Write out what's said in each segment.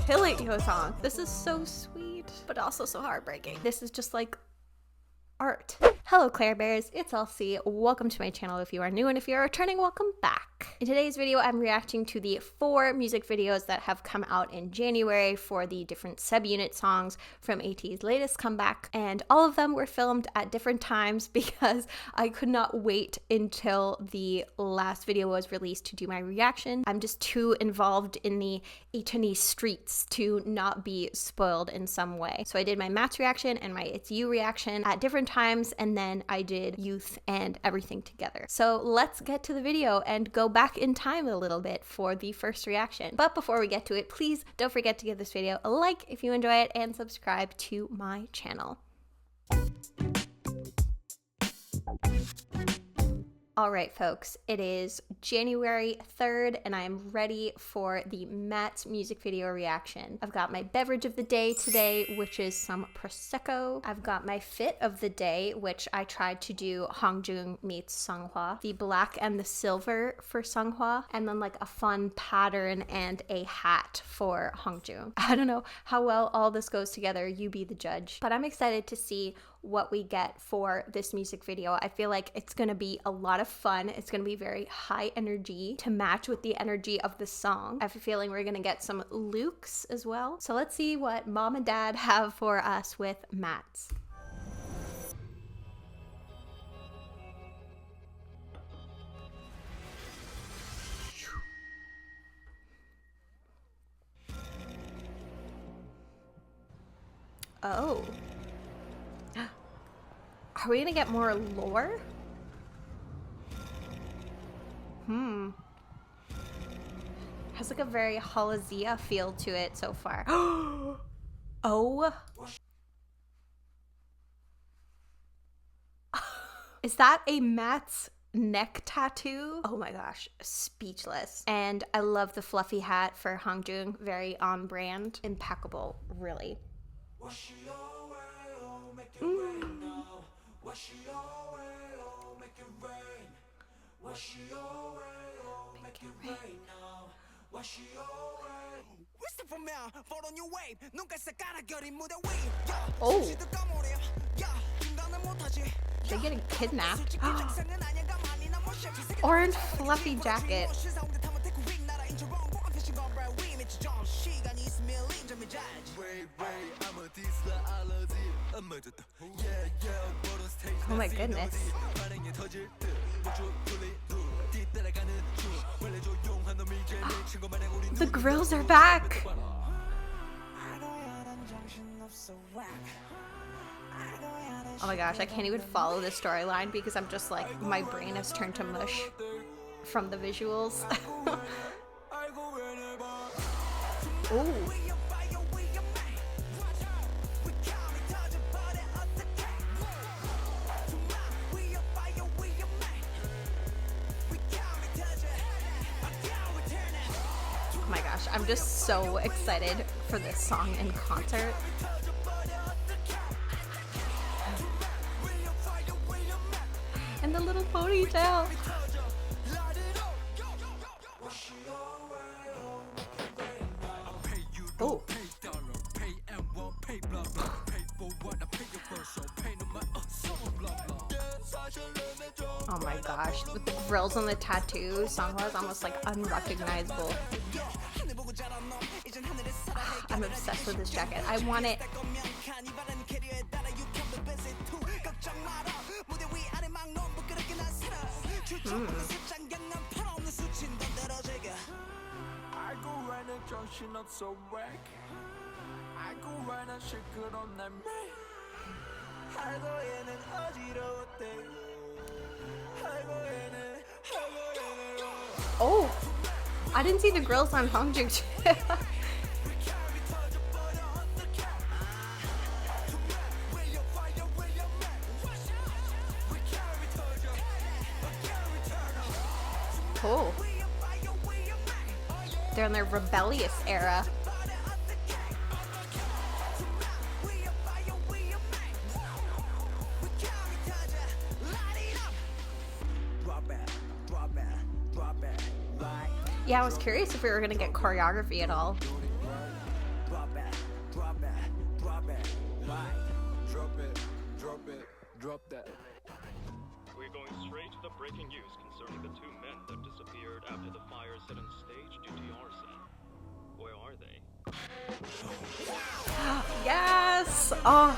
Kill It Yo song. This is so sweet, but also so heartbreaking. This is just like art. Hello Claire Bears, it's Elsie. Welcome to my channel if you are new, and if you're returning, welcome back. In today's video, I'm reacting to the 4 music videos that have come out in January for the different subunit songs from ATEEZ' latest comeback, and all of them were filmed at different times because I could not wait until the last video was released to do my reaction. I'm just too involved in the ATEEZ streets to not be spoiled in some way. So I did my MATZ reaction and my It's You reaction at different times, and then I did Youth and Everything together. So let's get to the video and go back in time a little bit for the first reaction. But before we get to it, please don't forget to give this video a like if you enjoy it and subscribe to my channel. All right, folks, it is January 3rd, and I'm ready for the MATZ music video reaction. I've got my beverage of the day today, which is some Prosecco. I've got my fit of the day, which I tried to do Hongjoong meets Seonghwa, the black and the silver for Seonghwa, and then like a fun pattern and a hat for Hongjoong. I don't know how well all this goes together, you be the judge, but I'm excited to see what we get for this music video. I feel like it's gonna be a lot of fun. It's gonna be very high energy to match with the energy of the song. I have a feeling we're gonna get some looks as well. So let's see what mom and dad have for us with MATZ. Oh. Are we gonna get more lore? Has like a very Halazia feel to it so far. Oh. Is that a MATZ neck tattoo? Oh my gosh, speechless. And I love the fluffy hat for Hongjoong, very on brand. Impeccable, really. Oh, they're getting kidnapped. Orange fluffy jacket. Oh my goodness. The grills are back. Oh my gosh, I can't even follow this storyline because I'm just like, my brain has turned to mush from the visuals. Ooh. Oh my gosh, I'm just so excited for this song in concert. And the little ponytail. Oh. Oh my gosh, with the grills and the tattoo, Seonghwa is almost like unrecognizable. I'm obsessed with this jacket. I want it. Oh, I didn't see the grills on Hongjoong too. Oh, they're in their rebellious era. Yeah, I was curious if we were gonna get choreography at all. drop it, drop it, drop it, right. Drop it, drop it, drop that. We're going straight to the breaking news concerning the two men that disappeared after the fire set on stage due to arson. Where are they? Yes! Oh.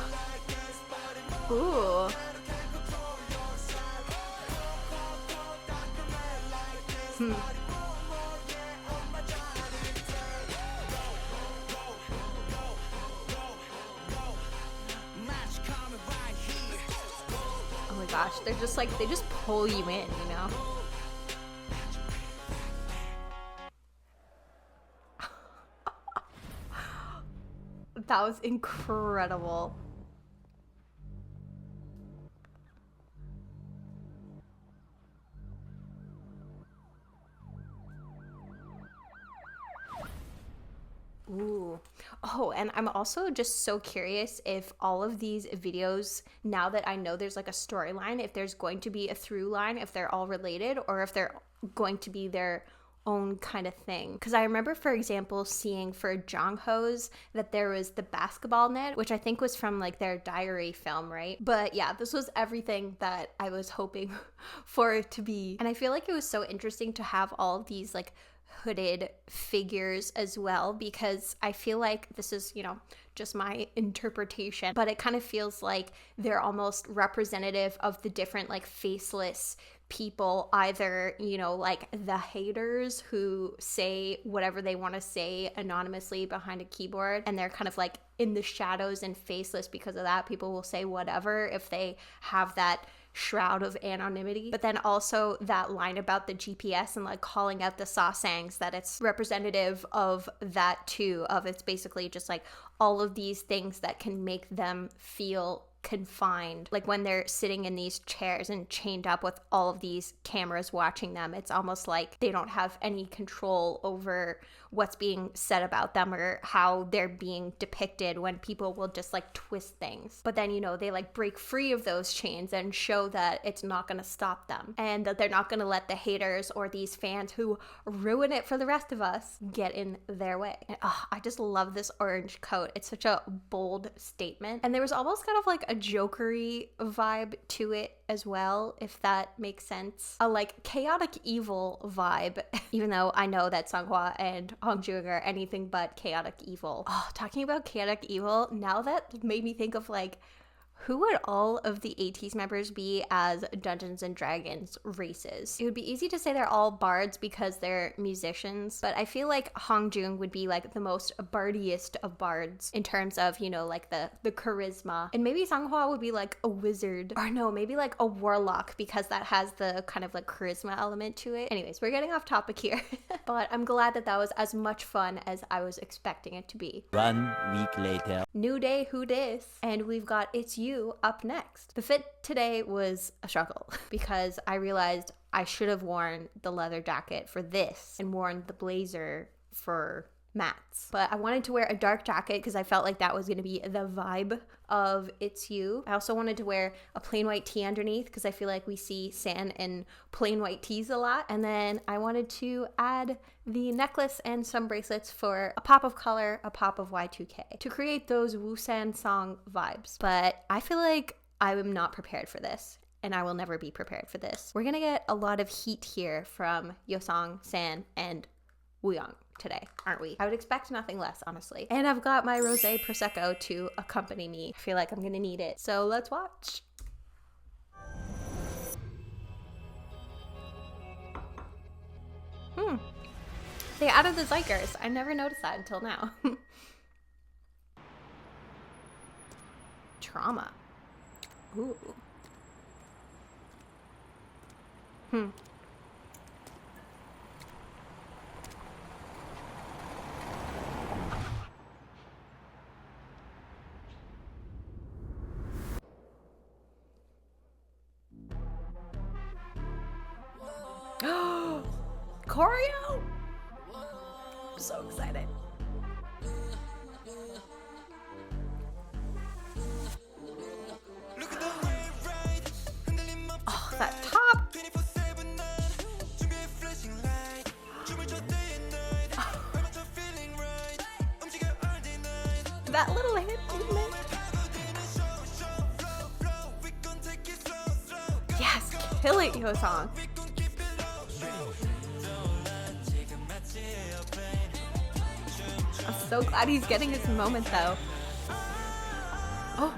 Ooh. Oh my gosh, they're just like, they just pull you in, you know? That was incredible. Ooh. Oh, and I'm also just so curious if all of these videos, now that I know there's like a storyline, if there's going to be a through line, if they're all related, or if they're going to be their own kind of thing. Because I remember, for example, seeing for Jongho's that there was the basketball net, which I think was from like their diary film, right? But yeah, this was everything that I was hoping for it to be. And I feel like it was so interesting to have all of these like hooded figures as well, because I feel like this is, you know, just my interpretation, but it kind of feels like they're almost representative of the different like faceless people, either, you know, like the haters who say whatever they want to say anonymously behind a keyboard, and they're kind of like in the shadows and faceless because of that. People will say whatever if they have that shroud of anonymity. But then also that line about the GPS and like calling out the sasaengs, that it's representative of that too, of it's basically just like all of these things that can make them feel confined, like when they're sitting in these chairs and chained up with all of these cameras watching them. It's almost like they don't have any control over what's being said about them or how they're being depicted, when people will just like twist things. But then, you know, they like break free of those chains and show that it's not going to stop them, and that they're not going to let the haters or these fans who ruin it for the rest of us get in their way. And I just love this orange coat. It's such a bold statement, and there was almost kind of like a jokery vibe to it as well, if that makes sense. A like chaotic evil vibe, even though I know that Seonghwa and Hongjoong are anything but chaotic evil. Oh, talking about chaotic evil, now that made me think of like, who would all of the ATEEZ members be as Dungeons and Dragons races? It would be easy to say they're all bards because they're musicians, but I feel like Hongjoong would be like the most bardiest of bards in terms of, you know, like the charisma. And maybe Seonghwa would be like a wizard, or no, maybe like a warlock, because that has the kind of like charisma element to it. Anyways, we're getting off topic here, but I'm glad that that was as much fun as I was expecting it to be. 1 week later. New day, who dis? And we've got It's You up next. The fit today was a struggle because I realized I should have worn the leather jacket for this and worn the blazer for MATZ. But I wanted to wear a dark jacket because I felt like that was going to be the vibe of It's You. I also wanted to wear a plain white tee underneath because I feel like we see San in plain white tees a lot. And then I wanted to add the necklace and some bracelets for a pop of color, a pop of Y2K, to create those Woosan song vibes. But I feel like I am not prepared for this, and I will never be prepared for this. We're gonna get a lot of heat here from Yosong, San, and Wooyoung today, aren't we? I would expect nothing less, honestly. And I've got my rosé prosecco to accompany me. I feel like I'm gonna need it. So let's watch. They added the Zeitgeist. I never noticed that until now. Trauma. Ooh. Choreo! I'm so excited. Oh, that top! that little hip movement. Yes, kill it, Yeosang. I'm so glad he's getting his moment though. Oh.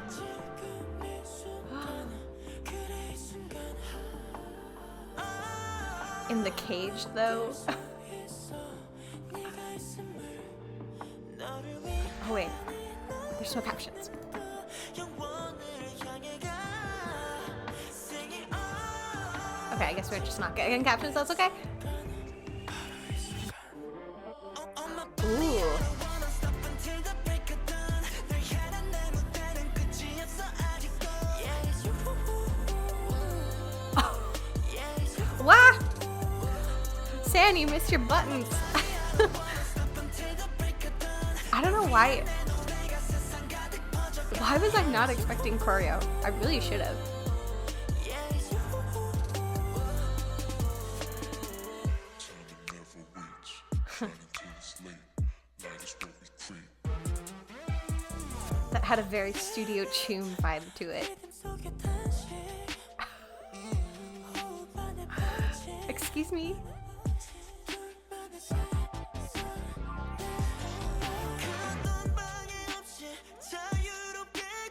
In the cage though. Oh wait, there's no captions. Okay, I guess we're just not getting captions, that's okay. Ooh. Oh. Wow! San, you missed your buttons. I don't know why. Why was I not expecting choreo? I really should have. That had a very studio tune vibe to it. Excuse me?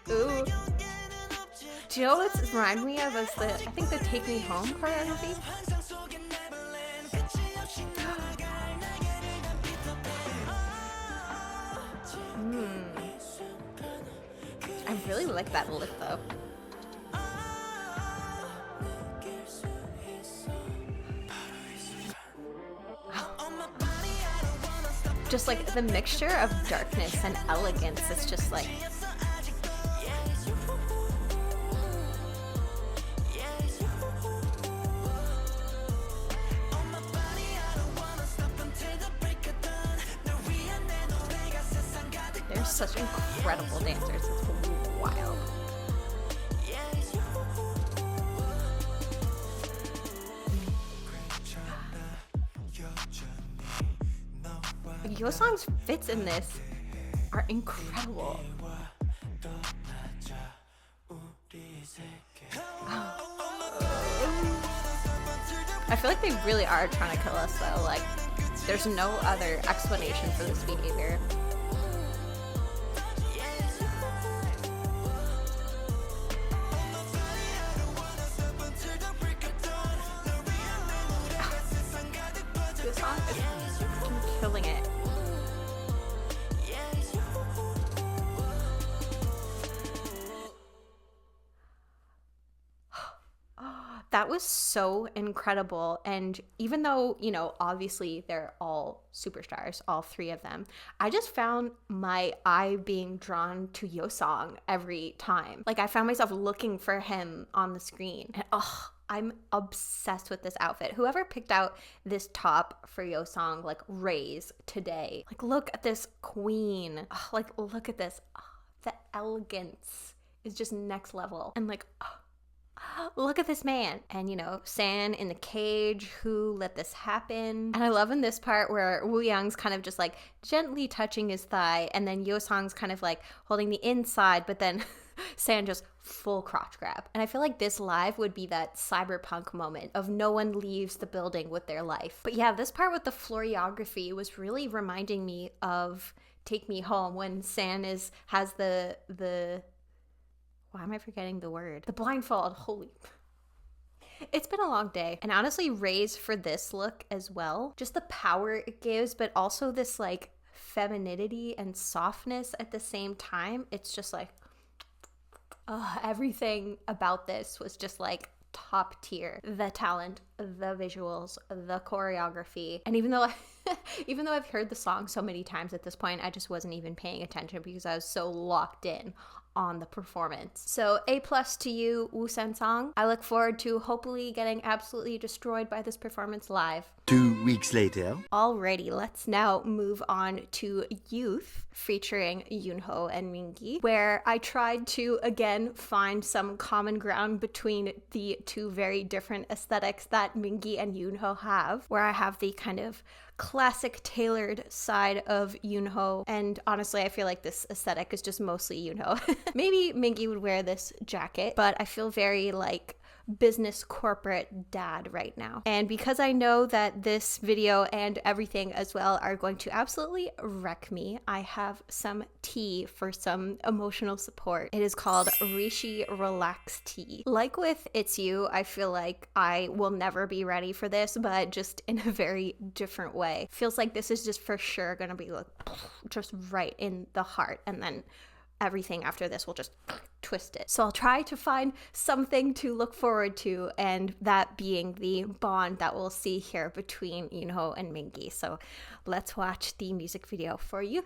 Ooh. Do you know what this reminded me of? Is I think the Take Me Home choreography? I really like that lip though. Just like the mixture of darkness and elegance is just like they're such incredible dancers. It's wild. Yeosang's fits in this are incredible. I feel like they really are trying to kill us though. Like, there's no other explanation for this behavior. This song is killing it. That was so incredible. And even though, you know, obviously they're all superstars, all three of them, I just found my eye being drawn to Yeosang every time. Like, I found myself looking for him on the screen. And I'm obsessed with this outfit. Whoever picked out this top for Yeosang, like, raise today. Like, look at this queen. Like, look at this. The elegance is just next level. And like, look at this man. And, you know, San in the cage, who let this happen? And I love in this part where Woo Young's kind of just like gently touching his thigh, and then Yeosang's kind of like holding the inside, but then San just full crotch grab. And I feel like this live would be that cyberpunk moment of no one leaves the building with their life. But yeah, this part with the choreography was really reminding me of Take Me Home, when San has the why am I forgetting the word? The blindfold. Holy. It's been a long day. And honestly, Raise for this look as well. Just the power it gives, but also this like femininity and softness at the same time. It's just like, everything about this was just like top tier. The talent, the visuals, the choreography. And even though I've heard the song so many times at this point, I just wasn't even paying attention because I was so locked in on the performance. So A+ to you, Woo Sang. I look forward to hopefully getting absolutely destroyed by this performance live. 2 weeks later. Alrighty, let's now move on to Youth featuring Yoonho and Mingi, where I tried to again find some common ground between the two very different aesthetics that Mingi and Yoonho have, where I have the kind of classic tailored side of Yoonho. And honestly, I feel like this aesthetic is just mostly Yoonho. Maybe Mingi would wear this jacket, but I feel very like business corporate dad right now. And because I know that this video and everything as well are going to absolutely wreck me, I have some tea for some emotional support. It is called Rishi Relax Tea. Like with It's You, I feel like I will never be ready for this, but just in a very different way. Feels like this is just for sure gonna be like just right in the heart, and then everything after this will just twist it. So I'll try to find something to look forward to, and that being the bond that we'll see here between Yoonho and Mingi. So let's watch the music video for you.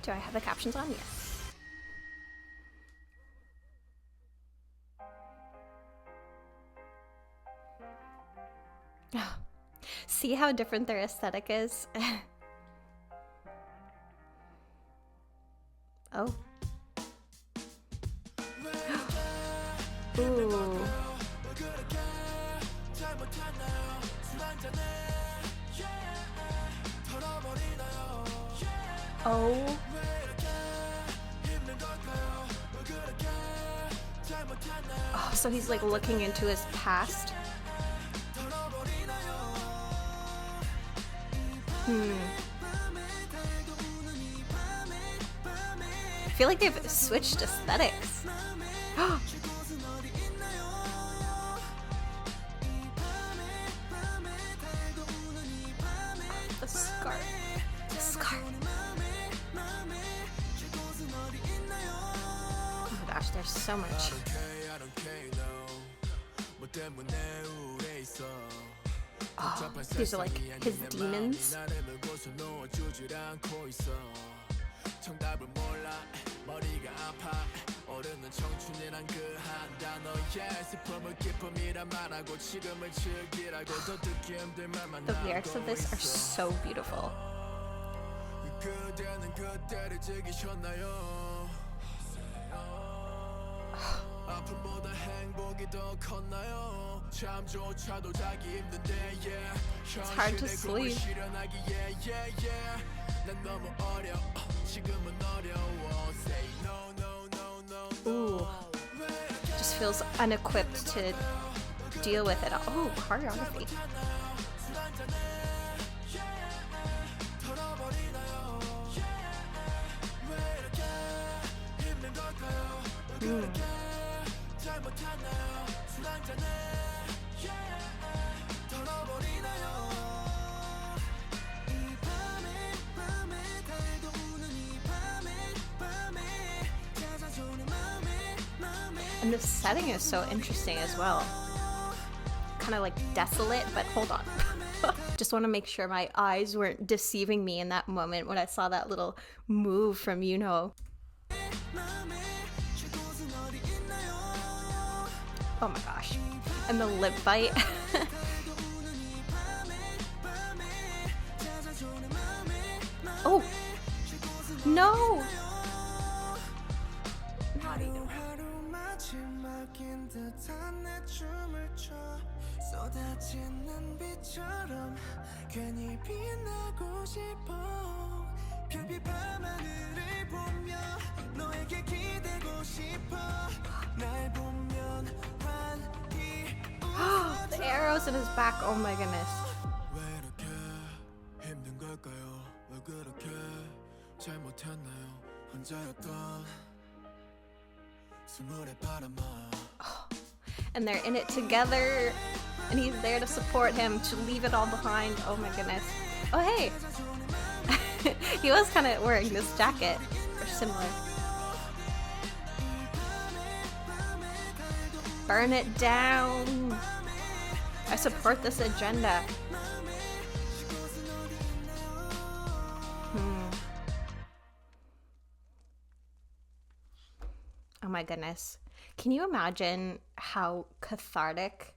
Do I have the captions on? Yes. See how different their aesthetic is? Oh. Ooh. Oh. Oh, so he's like looking into his past. I feel like they've switched aesthetics. The scarf. The scarf. Oh my gosh, there's so much. Oh, these are like his demons. The lyrics of this are so beautiful. It's hard to sleep. Ooh, just feels unequipped to deal with it all. Oh, choreography. And the setting is so interesting as well. Kind of like desolate, but hold on. Just want to make sure my eyes weren't deceiving me in that moment when I saw that little move from Yoonho. Oh my gosh. And the lip bite. Oh! No! Not even. The arrows in his back, oh my goodness. Oh, and they're in it together, and he's there to support him, to leave it all behind. Oh my goodness. Oh hey! He was kind of wearing this jacket, or similar. Burn it down! I support this agenda. Oh my goodness. Can you imagine how cathartic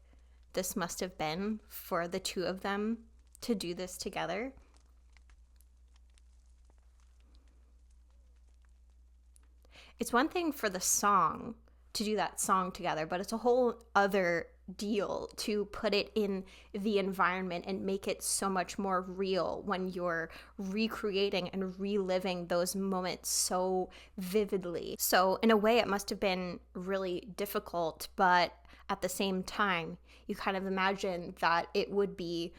this must have been for the two of them to do this together? It's one thing for the song to do that song together, but it's a whole other deal to put it in the environment and make it so much more real when you're recreating and reliving those moments so vividly. So in a way, it must have been really difficult, but at the same time, you kind of imagine that it would be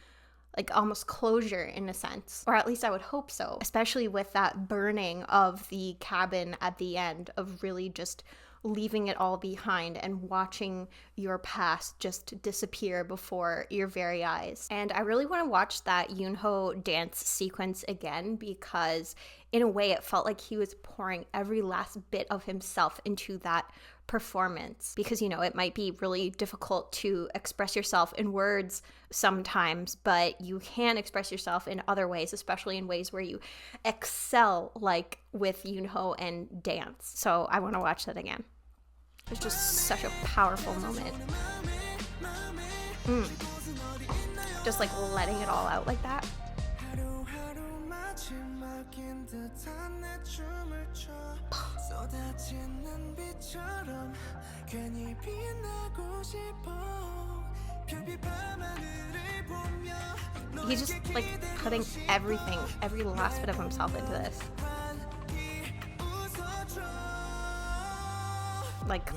like almost closure in a sense, or at least I would hope so, especially with that burning of the cabin at the end, of really just leaving it all behind and watching your past just disappear before your very eyes. And I really want to watch that Yoonho dance sequence again, because in a way it felt like he was pouring every last bit of himself into that performance, because you know it might be really difficult to express yourself in words sometimes, but you can express yourself in other ways, especially in ways where you excel, like with Yoonho and dance. So I want to watch that again. It's just such a powerful moment. Just like letting it all out like that. He's just like putting everything, every last bit of himself into this. Like,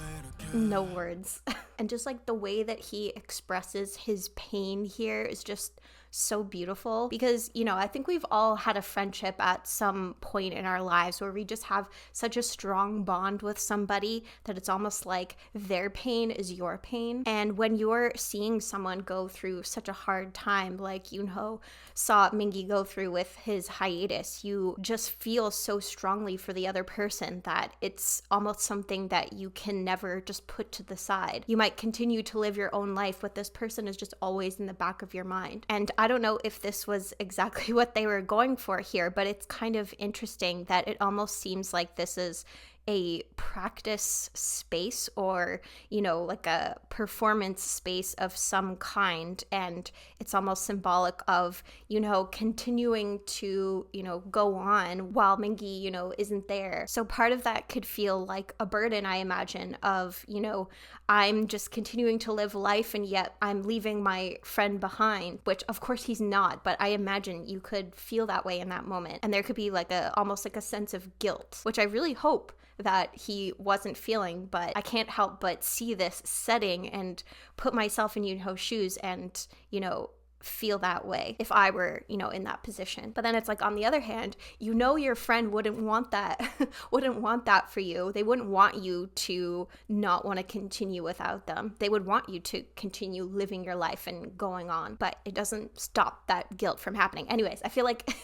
no words. And just like the way that he expresses his pain here is just so beautiful, because you know, I think we've all had a friendship at some point in our lives where we just have such a strong bond with somebody that it's almost like their pain is your pain. And when you're seeing someone go through such a hard time, like Yoonho saw Mingi go through with his hiatus, you just feel so strongly for the other person that it's almost something that you can never just put to the side. You might continue to live your own life, but this person is just always in the back of your mind. And I don't know if this was exactly what they were going for here, but it's kind of interesting that it almost seems like this is a practice space, or you know, like a performance space of some kind, and it's almost symbolic of, you know, continuing to, you know, go on while Mingi, you know, isn't there. So part of that could feel like a burden, I imagine, of, you know, I'm just continuing to live life and yet I'm leaving my friend behind, which of course he's not, but I imagine you could feel that way in that moment, and there could be like a almost like a sense of guilt, which I really hope that he wasn't feeling, but I can't help but see this setting and put myself in Yoonho's shoes and, you know, feel that way if I were, you know, in that position. But then it's like, on the other hand, you know, your friend wouldn't want that wouldn't want that for you. They wouldn't want you to not want to continue without them. They would want you to continue living your life and going on, but it doesn't stop that guilt from happening. Anyways, I feel like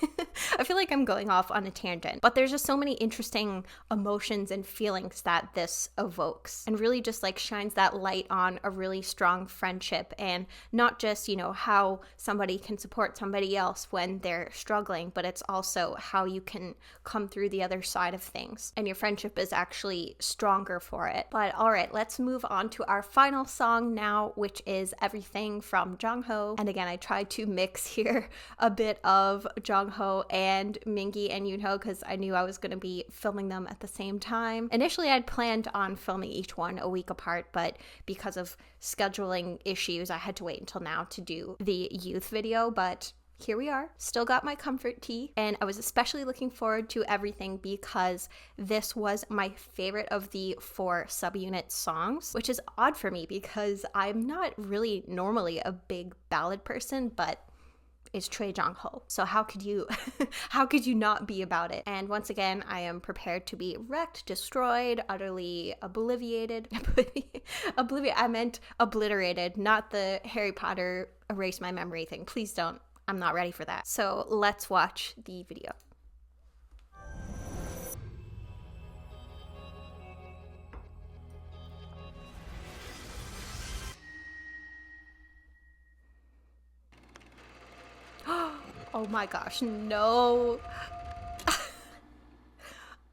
I feel like I'm going off on a tangent, but there's just so many interesting emotions and feelings that this evokes, and really just like shines that light on a really strong friendship, and not just, you know, how somebody can support somebody else when they're struggling, but it's also how you can come through the other side of things, and your friendship is actually stronger for it. But all right, let's move on to our final song now, which is Everything from Jongho. And again, I tried to mix here a bit of Jongho and Mingi and Yoonho because I knew I was going to be filming them at the same time. Initially, I'd planned on filming each one a week apart, but because of scheduling issues, I had to wait until now to do the youth video, but here we are. Still got my comfort tea, and I was especially looking forward to Everything because this was my favorite of the 4 subunit songs, which is odd for me because I'm not really normally a big ballad person, but it's Trey Jongho. So how could you how could you not be about it? And once again, I am prepared to be wrecked, destroyed, utterly obliterated. I meant obliterated, not the Harry Potter erase my memory thing. Please don't. I'm not ready for that. So let's watch the video. Oh my gosh, no.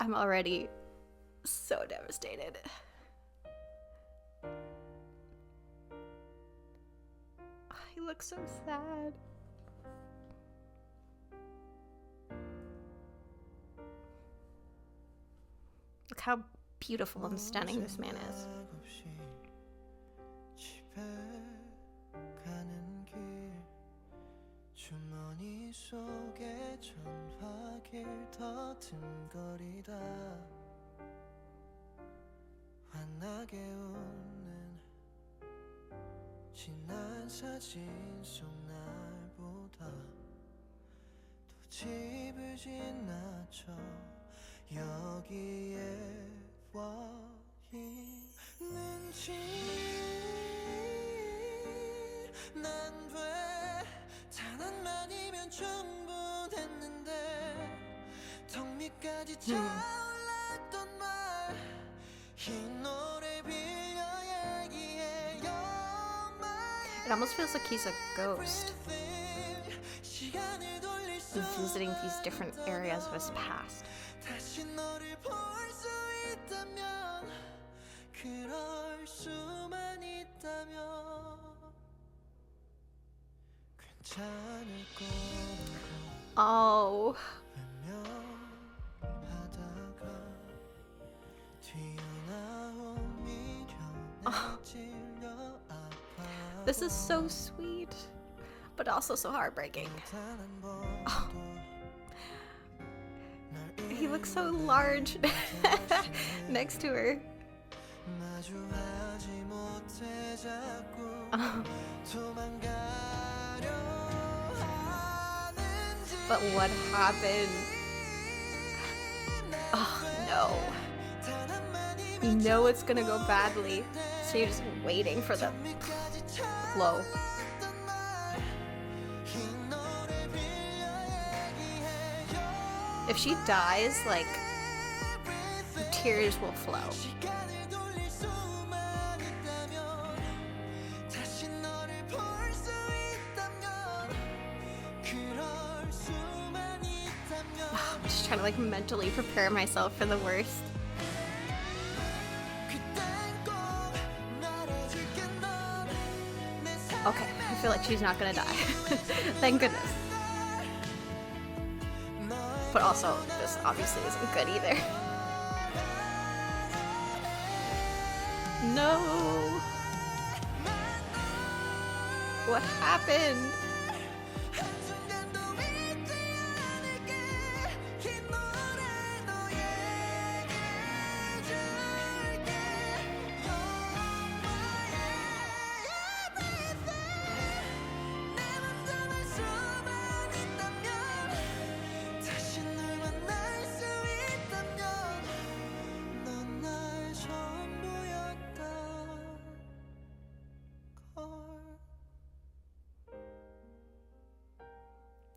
I'm already so devastated. He looks so sad. Look how beautiful and stunning this man is. 집에 가는 길 주머니 속에 전화길 더듬거리다 환하게 웃는 지난 사진 속 날보다 더 집을 지나쳐 여기에 와 있는지 난 왜 단 한마디면 충분했는데 턱 밑까지 차올랐던 말 이 노래 빌려 얘기해 You're my It almost feels like he's a ghost, everything 시간을 돌릴 수 visiting these different areas of his past. 다시 너를 볼 수 있다면 그럴 수만 있다면 괜찮을 거라고 Oh, 외면하다가 튀어나온 미련에 찔려 아파 this is so sweet, but also so heartbreaking. 단 한 번도 He looks so large next to her. 마주하지 못해 자꾸 도망가려 하는지 But what happened? Oh no. 단 한마디면 You know it's gonna go badly, so you're just waiting for the 끝까지 blow. 참았던 말 이 노래 빌려 얘기해 If she dies, like, tears will flow. 시간을 돌릴 수만 있다면 다시 너를 볼 수 있다면 그럴 수만 있다면 I'm just trying to like mentally prepare myself for the worst. 그땐 꼭 말해줄게 넌내 Okay, I feel like she's not gonna die. Thank goodness. But also, this obviously isn't good either. No! What happened? 한순간도 잊지 않을게 이 노래 너에게 줄게 You're my everything 내 맘 담을 수만 있다면 다시 널 만날 수 있다면 넌 나의 전부였던 걸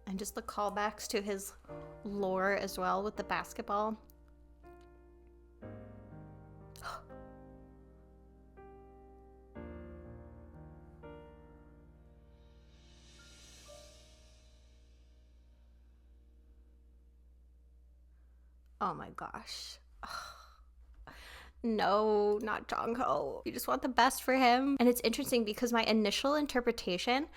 And just the callbacks to his lore as well with the basketball. Oh my gosh. No, not Jongho. You just want the best for him. And it's interesting because my initial interpretation,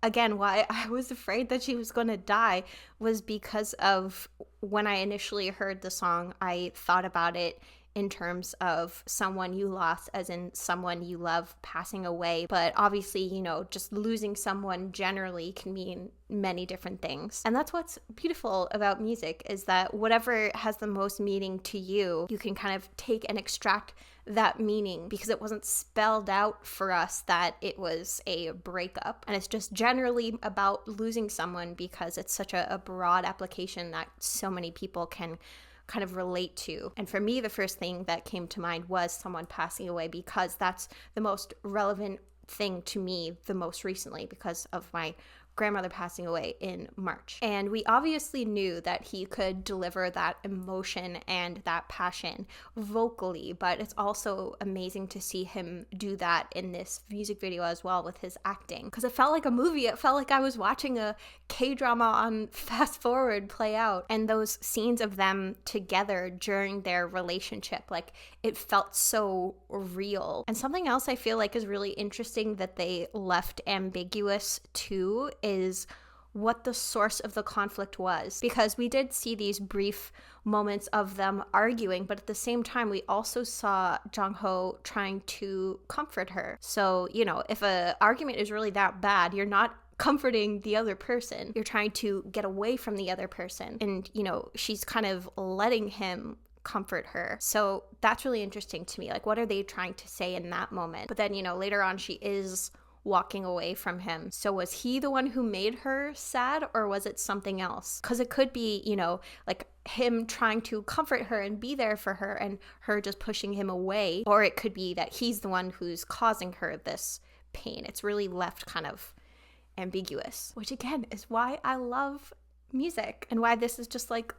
again, why I was afraid that she was going to die was because of when I initially heard the song, I thought about it in terms of someone you lost, as in someone you love passing away. But obviously, you know, just losing someone generally can mean many different things. And that's what's beautiful about music, is that whatever has the most meaning to you, you can kind of take and extract that meaning, because it wasn't spelled out for us that it was a breakup. And it's just generally about losing someone, because it's such a broad application that so many people can kind of relate to. And for me, the first thing that came to mind was someone passing away, because that's the most relevant thing to me the most recently, because of my grandmother passing away in March. And we obviously knew that he could deliver that emotion and that passion vocally, but it's also amazing to see him do that in this music video as well with his acting, because it felt like a movie. It felt like I was watching a K-drama on fast forward play out, and those scenes of them together during their relationship, like, it felt so real. And something else I feel like is really interesting that they left ambiguous too is what the source of the conflict was, because we did see these brief moments of them arguing, but at the same time we also saw Jung-ho trying to comfort her. So, you know, if an argument is really that bad, you're not comforting the other person, you're trying to get away from the other person, and you know, she's kind of letting him comfort her. So that's really interesting to me. Like, what are they trying to say in that moment? But then, you know, later on she is walking away from him. So was he the one who made her sad, or was it something else? Because it could be, you know, like him trying to comfort her and be there for her and her just pushing him away, or it could be that he's the one who's causing her this pain. It's really left kind of ambiguous, which again is why I love music and why this is just like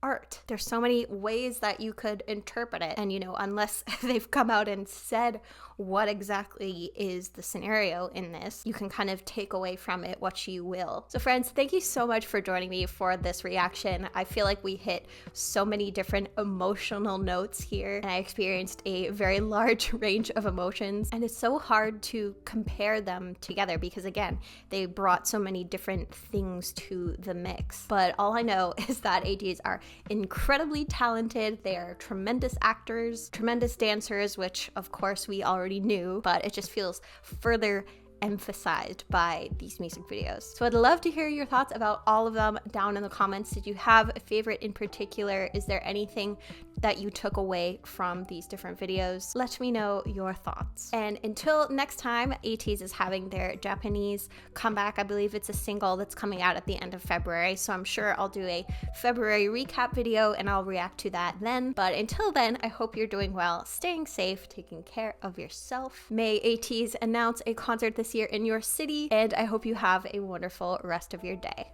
art. There's so many ways that you could interpret it, and you know, unless they've come out and said what exactly is the scenario in this, you can kind of take away from it what you will. So friends, thank you so much for joining me for this reaction. I feel like we hit so many different emotional notes here, and I experienced a very large range of emotions, and it's so hard to compare them together because again, they brought so many different things to the mix. But all I know is that ATEEZ are incredibly talented. They are tremendous actors, tremendous dancers, which of course we already knew, but it just feels further emphasized by these music videos. So I'd love to hear your thoughts about all of them down in the comments. Did you have a favorite in particular? Is there anything that you took away from these different videos? Let me know your thoughts. And until next time, ATEEZ is having their Japanese comeback. I believe it's a single that's coming out at the end of February, so I'm sure I'll do a February recap video and I'll react to that then. But until then, I hope you're doing well, staying safe, taking care of yourself. May ATEEZ announce a concert this year in your city, and I hope you have a wonderful rest of your day.